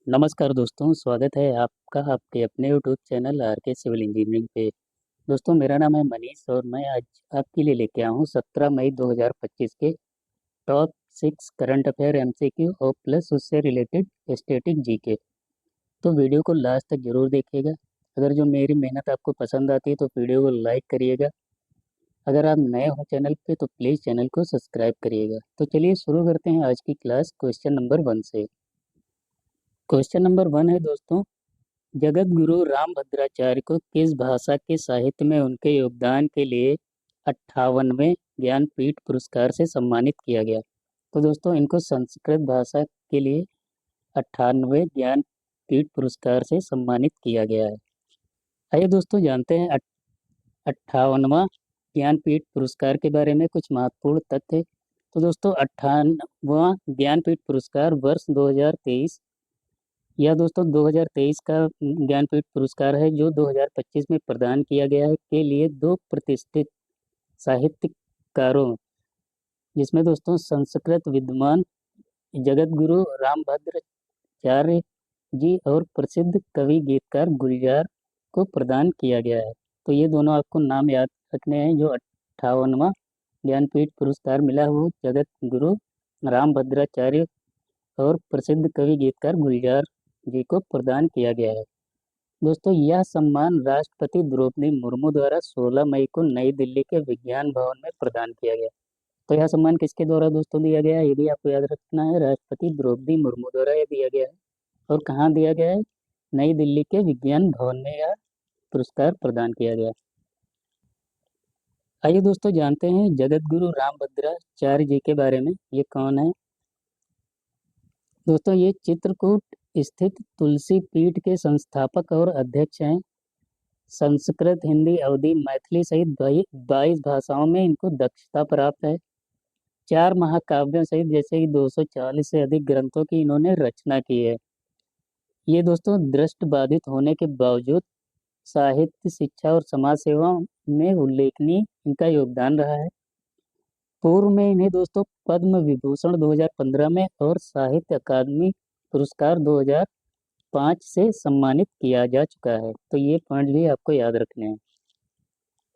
नमस्कार दोस्तों, स्वागत है आपका आपके अपने यूट्यूब चैनल आर के सिविल इंजीनियरिंग पे। दोस्तों, मेरा नाम है मनीष और मैं आज आपके लिए लेके आया हूँ 17 मई 2025 के टॉप 6 करंट अफेयर एमसीक्यू और प्लस उससे रिलेटेड स्टैटिक जीके। तो वीडियो को लास्ट तक जरूर देखिएगा। अगर जो मेरी मेहनत आपको पसंद आती है तो वीडियो को लाइक करिएगा। अगर आप नए हो चैनल पे तो प्लीज़ चैनल को सब्सक्राइब करिएगा। तो चलिए शुरू करते हैं आज की क्लास क्वेश्चन नंबर 1 से। क्वेश्चन नंबर 1 है दोस्तों, जगत गुरु रामभद्राचार्य को किस भाषा के साहित्य में उनके योगदान के लिए 58वें ज्ञानपीठ पुरस्कार से सम्मानित किया गया? तो दोस्तों, इनको संस्कृत भाषा के लिए 98वें ज्ञानपीठ पुरस्कार से सम्मानित किया गया है। आइए दोस्तों, जानते हैं 58वां ज्ञानपीठ पुरस्कार के बारे में कुछ महत्वपूर्ण तथ्य। तो दोस्तों, 58वां ज्ञानपीठ पुरस्कार वर्ष 2023 यह दोस्तों 2023 का ज्ञानपीठ पुरस्कार है जो 2025 में प्रदान किया गया है के लिए दो प्रतिष्ठित साहित्यकारों, जिसमें दोस्तों संस्कृत विद्वान जगत गुरु रामभद्राचार्य जी और प्रसिद्ध कवि गीतकार गुलजार को प्रदान किया गया है। तो ये दोनों आपको नाम याद रखने हैं। जो 58वां ज्ञानपीठ पुरस्कार मिला वो जगत गुरु रामभद्राचार्य और प्रसिद्ध कवि गीतकार गुलजार जी को प्रदान किया गया है। दोस्तों, यह सम्मान राष्ट्रपति द्रौपदी मुर्मू द्वारा 16 मई को नई दिल्ली के विज्ञान भवन में प्रदान किया गया। तो यह सम्मान किसके द्वारा दोस्तों दिया गया है, ये भी आपको याद रखना है। राष्ट्रपति द्रौपदी मुर्मू द्वारा यह दिया गया है। और कहाँ दिया गया है? नई दिल्ली के विज्ञान भवन में यह पुरस्कार प्रदान किया गया। आइए दोस्तों, जानते हैं जगत गुरु रामभद्राचार्य जी के बारे में। ये कौन है दोस्तों? ये चित्रकूट स्थित तुलसी पीठ के संस्थापक और अध्यक्ष हैं। संस्कृत, हिंदी, अवधी, मैथिली सहित 22 भाषाओं में इनको दक्षता प्राप्त है। 4 महाकाव्यों सहित जैसे कि 240 से अधिक ग्रंथों की इन्होंने रचना की है। ये दोस्तों दृष्टिबाधित होने के बावजूद साहित्य, शिक्षा और समाज सेवा में उल्लेखनीय इनका योगदान रहा है। पूर्व में इन्हें दोस्तों पद्म विभूषण 2015 में और साहित्य अकादमी पुरस्कार 2005 से सम्मानित किया जा चुका है। तो ये पॉइंट भी आपको याद रखने हैं।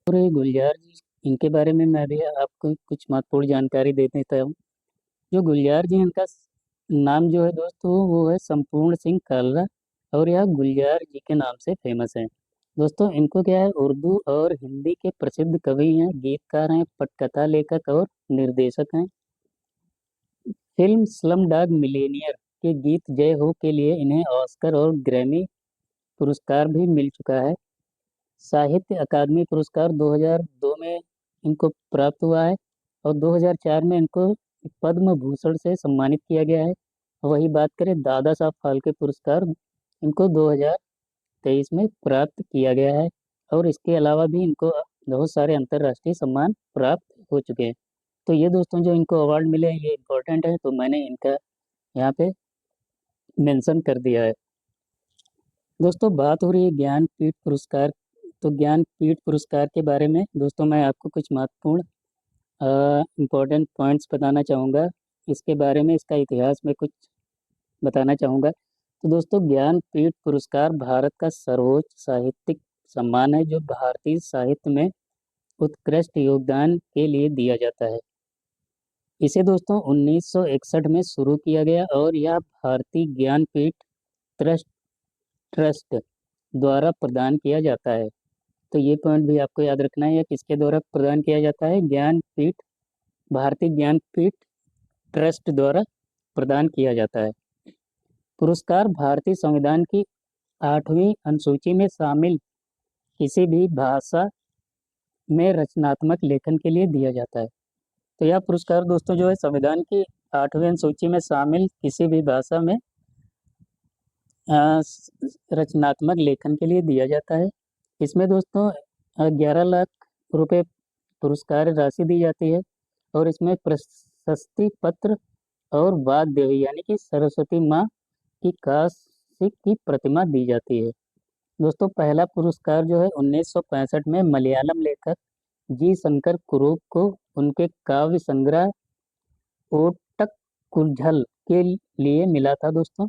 और ये गुलजार जी, इनके बारे में मैं भी आपको कुछ महत्वपूर्ण जानकारी दे देता हूँ। जो गुलजार जी, इनका नाम जो है दोस्तों वो है संपूर्ण सिंह कालरा और यह गुलजार जी के नाम से फेमस है। दोस्तों, इनको क्या है, उर्दू और हिंदी के प्रसिद्ध कवि हैं, गीतकार हैं, पटकथा लेखक और निर्देशक हैं। फिल्म स्लम डॉग मिलियनेयर के गीत जय हो के लिए इन्हें ऑस्कर और ग्रैमी पुरस्कार भी मिल चुका है। साहित्य अकादमी पुरस्कार 2002 में इनको प्राप्त हुआ है और 2004 में इनको पद्म भूषण से सम्मानित किया गया है। वही बात करें दादा साहब फाल्के पुरस्कार, इनको 2023 में प्राप्त किया गया है। और इसके अलावा भी इनको बहुत सारे अंतर्राष्ट्रीय सम्मान प्राप्त हो चुके हैं। तो ये दोस्तों जो इनको अवार्ड मिले हैं ये इम्पोर्टेंट है, तो मैंने इनका यहाँ पे मेंशन कर दिया है। दोस्तों, बात हो रही है ज्ञानपीठ पुरस्कार। तो ज्ञानपीठ पुरस्कार के बारे में दोस्तों मैं आपको कुछ महत्वपूर्ण इम्पोर्टेंट पॉइंट्स बताना चाहूँगा। इसके बारे में, इसका इतिहास में कुछ बताना चाहूँगा। तो दोस्तों, ज्ञानपीठ पुरस्कार भारत का सर्वोच्च साहित्यिक सम्मान है जो भारतीय साहित्य में उत्कृष्ट योगदान के लिए दिया जाता है। इसे दोस्तों 1961 में शुरू किया गया और यह भारतीय ज्ञानपीठ ट्रस्ट ट्रस्ट द्वारा प्रदान किया जाता है। तो ये पॉइंट भी आपको याद रखना है, किसके द्वारा प्रदान किया जाता है? ज्ञानपीठ, भारतीय ज्ञानपीठ ट्रस्ट द्वारा प्रदान किया जाता है। पुरस्कार भारतीय संविधान की 8वीं अनुसूची में शामिल किसी भी भाषा में रचनात्मक लेखन के लिए दिया जाता है। तो यह पुरस्कार दोस्तों जो है संविधान की 8वीं अनुसूची में शामिल किसी भी भाषा में रचनात्मक लेखन के लिए दिया जाता है। इसमें दोस्तों 11 लाख रुपए पुरस्कार राशि दी जाती है और इसमें प्रशस्ति पत्र और वाद्य यानी कि सरस्वती माँ की कांस्य की प्रतिमा दी जाती है। दोस्तों, पहला पुरस्कार जो है 1965 में मलयालम लेखक जी शंकर कुरूप को उनके काव्य संग्रह ओटक कुंझल के लिए मिला था दोस्तों।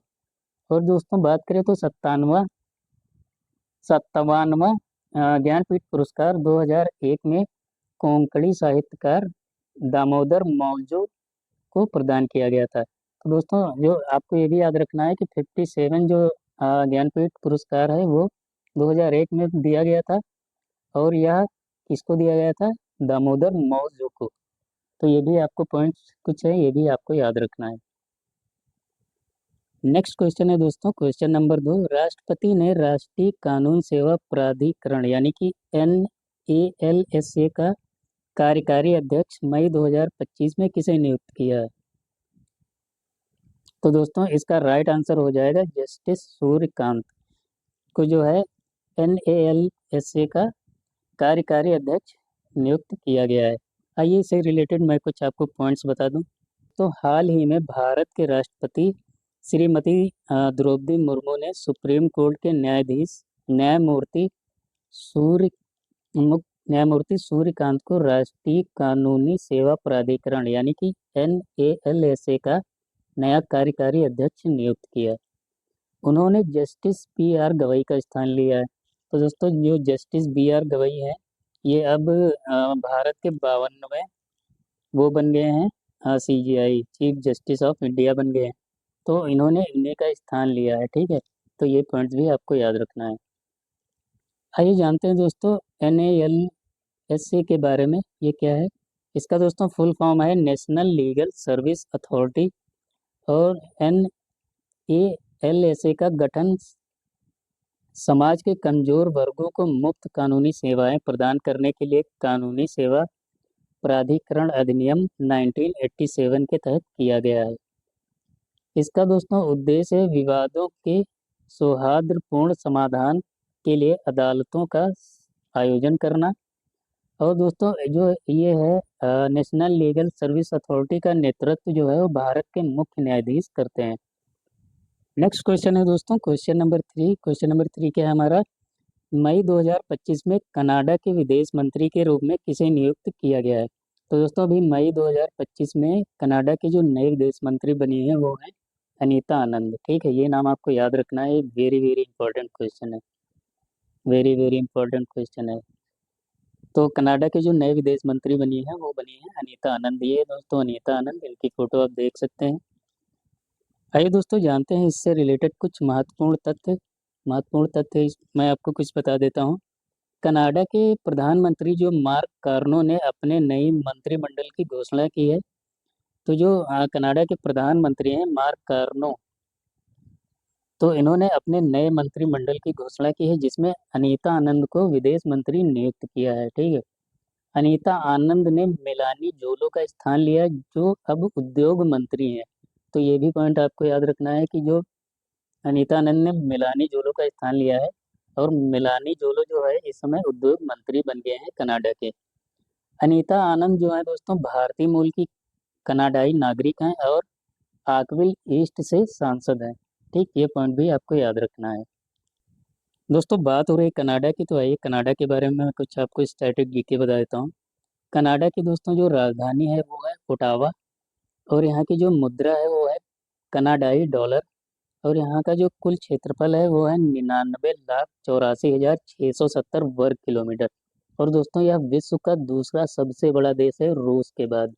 और दोस्तों बात करें तो 57वां ज्ञानपीठ पुरस्कार 2001 में कोंकणी साहित्यकार दामोदर मौजो को प्रदान किया गया था। तो दोस्तों जो आपको ये भी याद रखना है कि 57 जो ज्ञानपीठ पुरस्कार है वो 2001 में दिया गया था, और यह किसको दिया गया था? दामोदर मौजो को। तो ये भी आपको पॉइंट्स कुछ है, ये भी आपको याद रखना है। नेक्स्ट क्वेश्चन है दोस्तों, क्वेश्चन नंबर 2। राष्ट्रपति ने राष्ट्रीय कानून सेवा प्राधिकरण यानी कि NALSA का कार्यकारी अध्यक्ष मई 2025 में किसे नियुक्त किया है? तो दोस्तों इसका राइट आंसर हो जाएगा जस्टिस सूर्यकांत को जो है NALSA का कार्यकारी अध्यक्ष नियुक्त किया गया है। आइए इससे रिलेटेड मैं कुछ आपको पॉइंट्स बता दूं। तो हाल ही में भारत के राष्ट्रपति श्रीमती द्रौपदी मुर्मू ने सुप्रीम कोर्ट के न्यायाधीश न्यायमूर्ति सूर्य न्यायमूर्ति सूर्यकांत को राष्ट्रीय कानूनी सेवा प्राधिकरण यानी कि NALSA का नया कार्यकारी अध्यक्ष नियुक्त किया। उन्होंने जस्टिस BR गवई का स्थान लिया है। तो दोस्तों जो जस्टिस BR गवई है ये अब भारत के 52वें वो बन गए हैं, CJI chief justice of India बन गए हैं। तो इन्होंने इन्हीं का स्थान लिया है, ठीक है। तो ये पॉइंट्स भी आपको याद रखना है। आइए जानते हैं दोस्तों NALSA के बारे में, ये क्या है। इसका दोस्तों फुल फॉर्म है नेशनल लीगल सर्विस अथॉरिटी। और NALSA का गठन समाज के कमजोर वर्गों को मुफ्त कानूनी सेवाएं प्रदान करने के लिए कानूनी सेवा प्राधिकरण अधिनियम 1987 के तहत किया गया है। इसका दोस्तों उद्देश्य है विवादों के सौहार्दपूर्ण समाधान के लिए अदालतों का आयोजन करना। और दोस्तों जो ये है नेशनल लीगल सर्विस अथॉरिटी का नेतृत्व जो है वो भारत के मुख्य न्यायाधीश करते हैं। नेक्स्ट क्वेश्चन है दोस्तों, क्वेश्चन नंबर 3। क्वेश्चन नंबर 3 क्या है हमारा? मई 2025 में कनाडा के विदेश मंत्री के रूप में किसे नियुक्त किया गया है? तो दोस्तों अभी मई 2025 में कनाडा के जो नए विदेश मंत्री बनी है वो है अनीता आनंद, ठीक है। ये नाम आपको याद रखना है, वेरी वेरी इंपॉर्टेंट क्वेश्चन है, वेरी वेरी इंपॉर्टेंट क्वेश्चन है। तो कनाडा के जो नए विदेश मंत्री बनी है वो बनी है अनीता आनंद। ये दोस्तों अनीता आनंद, इनकी फोटो आप देख सकते हैं। आइए दोस्तों जानते हैं इससे रिलेटेड कुछ महत्वपूर्ण तथ्य। मैं आपको कुछ बता देता हूँ। कनाडा के प्रधानमंत्री जो मार्क कार्नो ने अपने नई मंत्रिमंडल की घोषणा की है। तो जो कनाडा के प्रधानमंत्री हैं मार्क कार्नो, तो इन्होंने अपने नए मंत्रिमंडल की घोषणा की है जिसमें अनीता आनंद को विदेश मंत्री नियुक्त किया है, ठीक है। अनीता आनंद ने मेलानी जोलो का स्थान लिया जो अब उद्योग मंत्री हैं। तो ये भी पॉइंट आपको याद रखना है कि जो अनीता आनंद ने मेलानी जोलो का स्थान लिया है, और मेलानी जोलो जो है इस समय उद्योग मंत्री बन गए हैं कनाडा के। अनीता आनंद जो है दोस्तों भारतीय मूल की कनाडाई नागरिक हैं और आकविल ईस्ट से सांसद हैं, ठीक। ये पॉइंट भी आपको याद रखना है। दोस्तों बात हो रही है कनाडा की, तो आइए कनाडा के बारे में मैं कुछ आपको स्टैटिक जीके बता देता हूँ। कनाडा की दोस्तों जो राजधानी है वो है ओटावा, और यहाँ की जो मुद्रा है वो है कनाडाई डॉलर। और यहाँ का जो कुल क्षेत्रफल है वो है 99,84,670 वर्ग किलोमीटर। और दोस्तों यह विश्व का दूसरा सबसे बड़ा देश है रूस के बाद।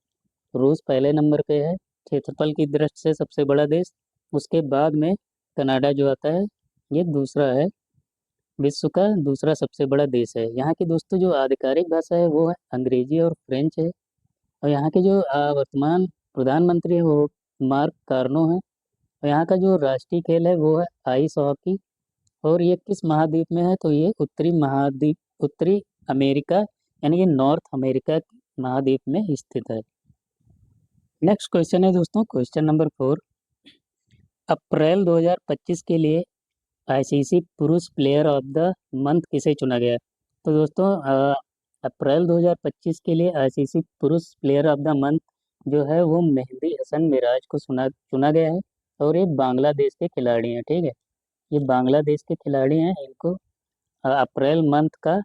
रूस पहले नंबर पे है क्षेत्रफल की दृष्टि से सबसे बड़ा देश, उसके बाद में कनाडा जो आता है ये दूसरा है, विश्व का दूसरा सबसे बड़ा देश है। यहाँ की दोस्तों जो आधिकारिक भाषा है वो है अंग्रेजी और फ्रेंच है। और यहाँ के जो वर्तमान प्रधानमंत्री है वो मार्क कार्नो है। और यहाँ का जो राष्ट्रीय खेल है वो है आइस हॉकी। और ये किस महाद्वीप में है? तो ये उत्तरी महाद्वीप, उत्तरी अमेरिका यानी कि नॉर्थ अमेरिका महाद्वीप में स्थित है। नेक्स्ट क्वेश्चन है दोस्तों, क्वेश्चन नंबर 4। अप्रैल 2025 के लिए ICC पुरुष प्लेयर ऑफ द मंथ किसे चुना गया? तो दोस्तों अप्रैल 2025 के लिए ICC पुरुष प्लेयर ऑफ द मंथ जो है वो मेहदी हसन मिराज को चुना गया है। और ये बांग्लादेश के खिलाड़ी हैं, ठीक है। ये बांग्लादेश के खिलाड़ी हैं, इनको अप्रैल मंथ का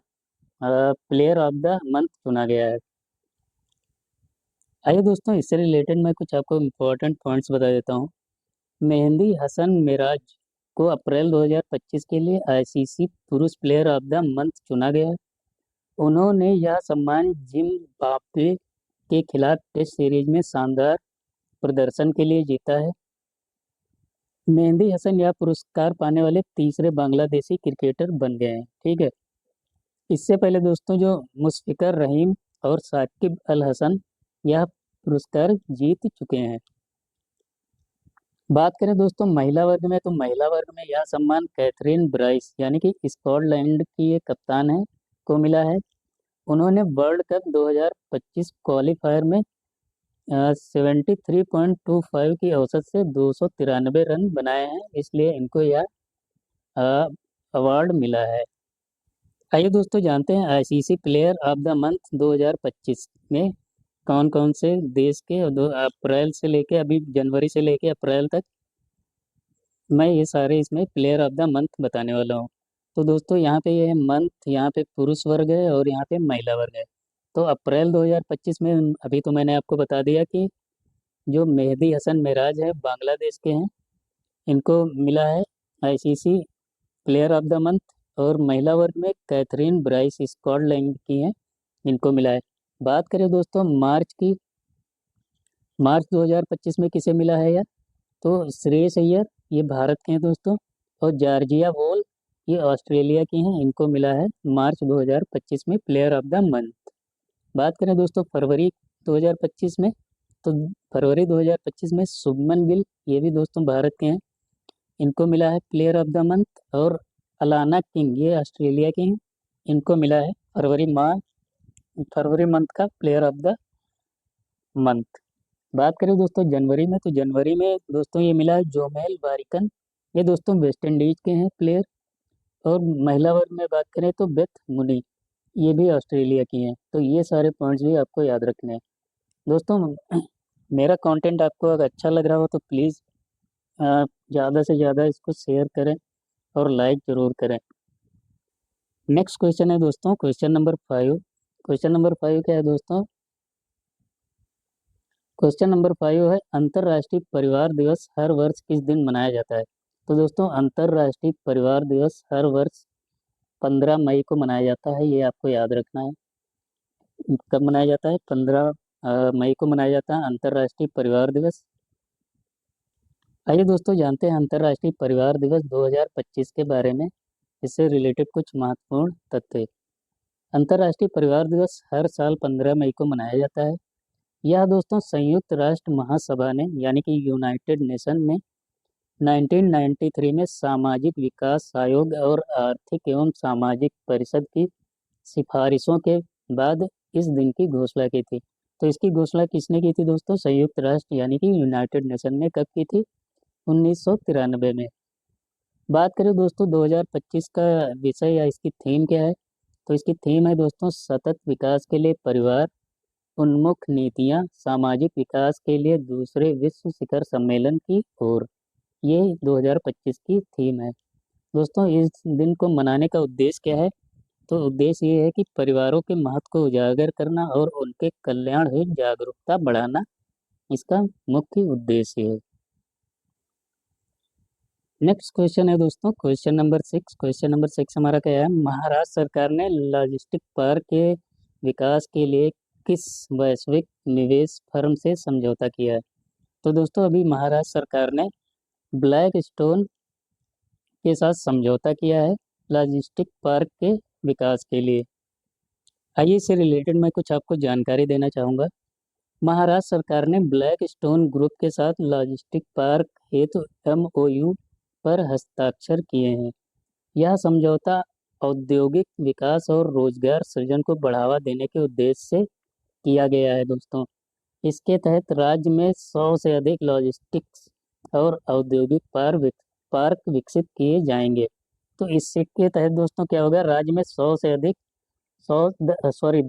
प्लेयर ऑफ द मंथ चुना गया है। आइए दोस्तों इससे रिलेटेड मैं कुछ आपको इम्पोर्टेंट पॉइंट्स बता देता हूँ। मेहंदी हसन मिराज को अप्रैल 2025 के लिए आईसीसी पुरुष प्लेयर ऑफ द मंथ चुना गया। उन्होंने यह सम्मान जिम्बाब्वे के खिलाफ टेस्ट सीरीज में शानदार प्रदर्शन के लिए जीता है। मेहदी हसन यह पुरस्कार पाने वाले तीसरे बांग्लादेशी क्रिकेटर बन गए हैं। ठीक है। इससे पहले दोस्तों जो मुशफिकर रहीम और साकिब अल हसन यह पुरस्कार जीत चुके हैं। बात करें दोस्तों महिला वर्ग में, तो महिला वर्ग में यह सम्मान कैथरीन ब्राइस यानी कि स्कॉटलैंड की एक कप्तान है को मिला है। उन्होंने वर्ल्ड कप 2025 क्वालिफायर में 73.25 की औसत से 293 रन बनाए हैं, इसलिए इनको यह अवार्ड मिला है। आइए दोस्तों जानते हैं ICC player of the month 2025 में कौन कौन से देश के, और अप्रैल से लेके अभी जनवरी से लेके अप्रैल तक मैं ये सारे इसमें प्लेयर ऑफ द मंथ बताने वाला हूँ। तो दोस्तों यहाँ पे ये मंथ, यहाँ पे पुरुष वर्ग है और यहाँ पे महिला वर्ग है। तो अप्रैल 2025 में अभी तो मैंने आपको बता दिया कि जो मेहदी हसन मिराज है बांग्लादेश के हैं, इनको मिला है ICC player of the month. और महिला वर्ग में कैथरीन ब्राइस स्कॉटलैंड की हैं, इनको मिला है। बात करें दोस्तों मार्च की, मार्च 2025 में किसे मिला है यार, तो श्रेयस अय्यर ये भारत के हैं दोस्तों, और जॉर्जिया वॉल ये ऑस्ट्रेलिया की हैं, इनको मिला है मार्च 2025 में प्लेयर ऑफ द मंथ। बात करें दोस्तों फरवरी 2025 में, तो फरवरी 2025 में शुभमन गिल ये भी दोस्तों भारत के हैं, इनको मिला है प्लेयर ऑफ द मंथ। और अलाना किंग ये ऑस्ट्रेलिया की हैं, इनको मिला है फरवरी मंथ का प्लेयर ऑफ द मंथ। बात करें दोस्तों जनवरी में, तो जनवरी में दोस्तों ये मिला है जोमेल वारिकन, ये दोस्तों वेस्ट इंडीज के हैं प्लेयर। और महिला वर्ग में बात करें तो बेथ मुनी ये भी ऑस्ट्रेलिया की हैं। तो ये सारे पॉइंट्स भी आपको याद रखने हैं दोस्तों। मेरा कंटेंट आपको अगर अच्छा लग रहा हो तो प्लीज़ ज़्यादा से ज़्यादा इसको शेयर करें और लाइक ज़रूर करें। नेक्स्ट क्वेश्चन है दोस्तों क्वेश्चन नंबर 5। क्वेश्चन नंबर 5 क्या है दोस्तों, क्वेश्चन नंबर 5 है अंतर्राष्ट्रीय परिवार दिवस हर वर्ष किस दिन मनाया जाता है। तो दोस्तों अंतर्राष्ट्रीय परिवार दिवस हर वर्ष 15 मई को मनाया जाता है, ये आपको याद रखना है। कब मनाया जाता है, 15 मई को मनाया जाता है अंतर्राष्ट्रीय परिवार दिवस। आइए दोस्तों जानते हैं अंतर्राष्ट्रीय परिवार दिवस 2025 के बारे में, इससे रिलेटेड कुछ महत्वपूर्ण तथ्य। अंतर्राष्ट्रीय परिवार दिवस हर साल 15 मई को मनाया जाता है। यह दोस्तों संयुक्त राष्ट्र महासभा ने यानी कि यूनाइटेड नेशन ने 1993 में सामाजिक विकास आयोग और आर्थिक एवं सामाजिक परिषद की सिफारिशों के बाद इस दिन की घोषणा की थी। तो इसकी घोषणा किसने की थी दोस्तों, संयुक्त राष्ट्र यानी कि यूनाइटेड नेशन ने कब की थी, 1993 में। बात करें दोस्तों 2025 का विषय या इसकी थीम क्या है, तो इसकी थीम है दोस्तों सतत विकास के लिए परिवार उन्मुख नीतियां, सामाजिक विकास के लिए दूसरे विश्व शिखर सम्मेलन की ओर। ये 2025 की थीम है दोस्तों। इस दिन को मनाने का उद्देश्य क्या है, तो उद्देश्य ये है कि परिवारों के महत्व को उजागर करना और उनके कल्याण हेतु जागरूकता बढ़ाना इसका मुख्य उद्देश्य है। नेक्स्ट क्वेश्चन है दोस्तों क्वेश्चन नंबर 6। क्वेश्चन नंबर 6 हमारा क्या है, महाराष्ट्र सरकार ने लॉजिस्टिक पार्क के विकास के लिए किस वैश्विक निवेश फर्म से समझौता किया है। तो दोस्तों अभी महाराष्ट्र सरकार ने ब्लैक स्टोन के साथ समझौता किया है लॉजिस्टिक पार्क के विकास के लिए। आइए इससे रिलेटेड मैं कुछ आपको जानकारी देना चाहूँगा। महाराष्ट्र सरकार ने ब्लैक स्टोन ग्रुप के साथ लॉजिस्टिक पार्क हेतु MOU पर हस्ताक्षर किए हैं। यह समझौता औद्योगिक विकास और रोजगार सृजन को बढ़ावा देने के उद्देश्य से किया गया है दोस्तों। इसके तहत राज्य में 100 से अधिक लॉजिस्टिक्स और औद्योगिक पार्क विकसित किए जाएंगे। तो इसके तहत दोस्तों क्या होगा, राज्य में 100 से अधिक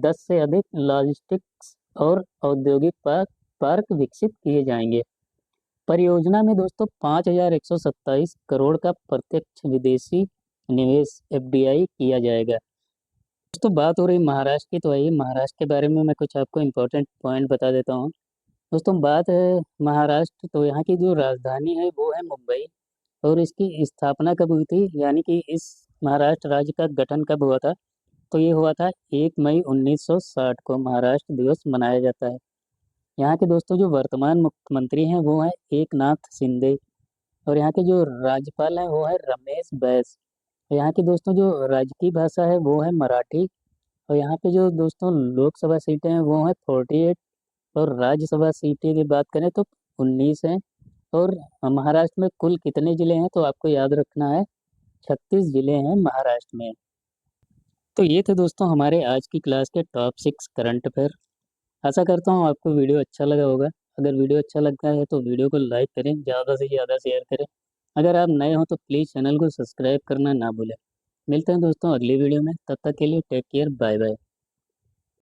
10 से अधिक लॉजिस्टिक्स और औद्योगिक पार्क विकसित किए जाएंगे। परियोजना में दोस्तों 5,127 करोड़ का प्रत्यक्ष विदेशी निवेश FDI किया जाएगा। दोस्तों बात हो रही महाराष्ट्र की, तो आइए महाराष्ट्र के बारे में मैं कुछ आपको इम्पोर्टेंट पॉइंट बता देता हूँ। दोस्तों बात है महाराष्ट्र, तो यहाँ की जो राजधानी है वो है मुंबई। और इसकी स्थापना कब हुई थी, यानी कि इस महाराष्ट्र राज्य का गठन कब हुआ था? तो ये हुआ था 1 मई 1960 को महाराष्ट्र दिवस मनाया जाता है। यहाँ के दोस्तों जो वर्तमान मुख्यमंत्री हैं वो है एकनाथ शिंदे, और यहाँ के जो राज्यपाल हैं वो है रमेश बैस। और यहाँ की दोस्तों जो राजकीय भाषा है वो है मराठी। और यहाँ पे जो दोस्तों लोकसभा सीटें हैं वो है 48, और राज्यसभा सीटें की बात करें तो 19 हैं। और महाराष्ट्र में कुल कितने जिले हैं, तो आपको याद रखना है 36 जिले हैं महाराष्ट्र में। तो ये थे दोस्तों हमारे आज की क्लास के टॉप 6 करंट अफेयर। आशा करता हूँ आपको वीडियो अच्छा लगा होगा। अगर वीडियो अच्छा लगा है तो वीडियो को लाइक करें, ज़्यादा से ज़्यादा शेयर करें। अगर आप नए हो तो प्लीज़ चैनल को सब्सक्राइब करना ना भूलें। मिलते हैं दोस्तों अगली वीडियो में, तब तक के लिए टेक केयर, बाय बाय।